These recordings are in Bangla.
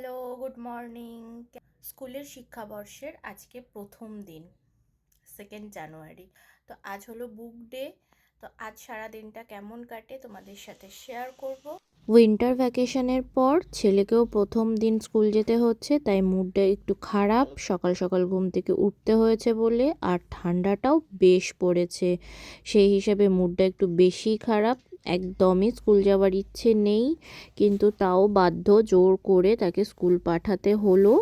Hello, good morning. স্কুলের শিক্ষাবর্ষের আজকে প্রথম দিন, 2 জানুয়ারি। তো আজ হলো বুক ডে। তো আজ সারা দিনটা কেমন কাটে তোমাদের সাথে শেয়ার করব। উইন্টার ভ্যাকেশনের পর ছেলেকেও প্রথম দিন স্কুল যেতে হচ্ছে, তাই মুডটা একটু খারাপ। সকাল সকাল ঘুম থেকে উঠতে হয়েছে বলে, আর ঠান্ডাটাও বেশ পড়েছে, সেই হিসাবে মুডটা একটু বেশি খারাপ। একদমই স্কুল যাওয়ার ইচ্ছে নেই, কিন্তু তাও বাধ্য জোর করে তাকে স্কুল পাঠাতে হলো।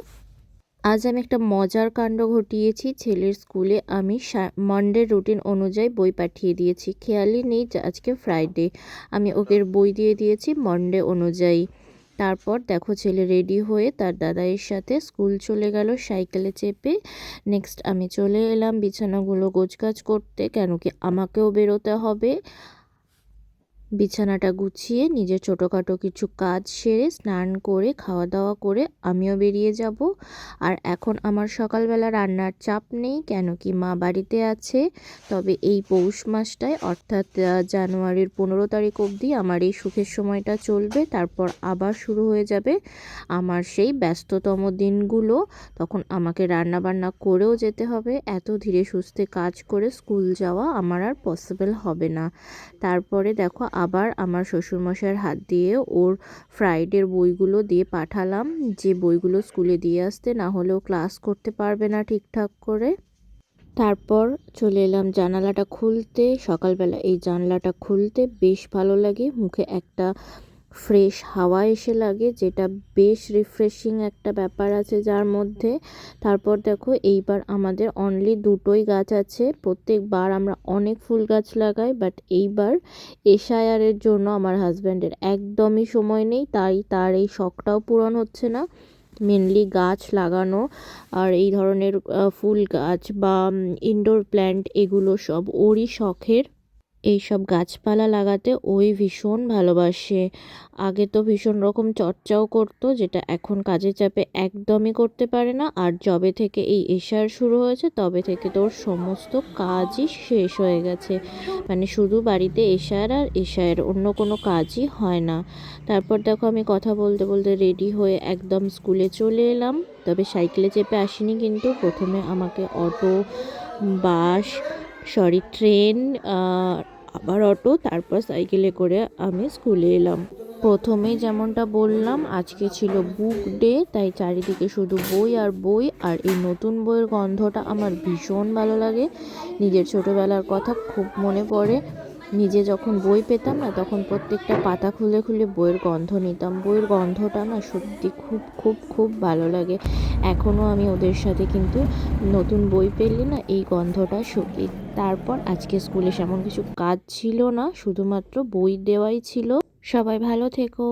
আজ আমি একটা মজার কাণ্ড ঘটিয়েছি। ছেলের স্কুলে আমি মানডে রুটিন অনুযায়ী বই পাঠিয়ে দিয়েছি, খেয়ালই নেই যে আজকে ফ্রাইডে। আমি ওকে বই দিয়ে দিয়েছি মানডে অনুযায়ী। তারপর দেখো ছেলে রেডি হয়ে তার দাদাইয়ের সাথে স্কুল চলে গেল সাইকেলে চেপে। নেক্সট আমি চলে এলাম বিছানাগুলো গোছগাছ করতে, কেন কি আমাকেও বেরোতে হবে। বিছানাটা গুছিয়ে নিজের ছোটোখাটো কিছু কাজ সেরে স্নান করে খাওয়া দাওয়া করে আমিও বেরিয়ে যাব। আর এখন আমার সকালবেলা রান্নার চাপ নেই, কেন কি মা বাড়িতে আছে। তবে এই পৌষ মাসটায় অর্থাৎ জানুয়ারির 15 তারিখ অবধি আমার এই সুখের সময়টা চলবে, তারপর আবার শুরু হয়ে যাবে আমার সেই ব্যস্ততম দিনগুলো। তখন আমাকে রান্না বান্না করেও যেতে হবে, এত ধীরে সুস্থে কাজ করে স্কুল যাওয়া আমার আর পসিবল হবে না। তারপরে দেখো আবার আমার শ্বশুরমশাইয়ের হাত দিয়ে ওর ফ্রাইডের বইগুলো দিয়ে পাঠালাম, যে বইগুলো স্কুলে দিয়ে আসতে, না হলেও ক্লাস করতে পারবে না ঠিকঠাক করে। তারপর চলে এলাম জানালাটা খুলতে। সকালবেলা এই জানলাটা খুলতে বেশ ভালো লাগে, মুখে একটা ফ্রেশ হাওয়া এসে লাগে, যেটা বেশ রিফ্রেশিং একটা ব্যাপার আছে যার মধ্যে। তারপর দেখো এইবার আমাদের অনলি দুটোই গাছ আছে। প্রত্যেকবার আমরা অনেক ফুল গাছ লাগাই, বাট এইবার এশায়ারের জন্য আমার হাজব্যান্ডের একদমই সময় নেই, তাই তার এই শখটাও পূরণ হচ্ছে না। মেনলি গাছ লাগানো আর এই ধরনের ফুল গাছ বা ইনডোর প্ল্যান্ট, এগুলো সব ওরই শখের। এইসব গাছপালা লাগাতে ওই ভীষণ ভালোবাসে। আগে তো ভীষণ রকম চর্চাও করতো, যেটা এখন কাজের চাপে একদমই করতে পারে না। আর যবে থেকে এই এশার শুরু হয়েছে তবে থেকে তোর সমস্ত কাজই শেষ হয়ে গেছে, মানে শুধু বাড়িতে এশার আর এশার, অন্য কোনো কাজই হয় না। তারপর দেখো আমি কথা বলতে বলতে রেডি হয়ে একদম স্কুলে চলে এলাম। তবে সাইকেলে চেপে আসিনি, কিন্তু প্রথমে আমাকে অটো, বাস, ট্রেন, আবার অটো, তারপর সাইকেলে করে আমি স্কুলে এলাম। প্রথমেই যেমনটা বললাম, আজকে ছিল বুক ডে, তাই চারিদিকে শুধু বই আর বই। আর এই নতুন বইয়ের গন্ধটা আমার ভীষণ ভালো লাগে। নিজের ছোটোবেলার কথা খুব মনে পড়ে। নিজে যখন বই পেতাম না, তখন প্রত্যেকটা পাতা খুলে খুলে বইয়ের গন্ধ নিতাম। বইয়ের গন্ধটা না সত্যি খুব খুব খুব ভালো লাগে। এখনও আমি ওদের সাথে কিন্তু নতুন বই পেলে না এই গন্ধটা শুকি। তারপর আজকে স্কুলে সেমন কিছু কাজ ছিল না, শুধুমাত্র বই দেওয়াই ছিল। সবাই ভালো থেকো।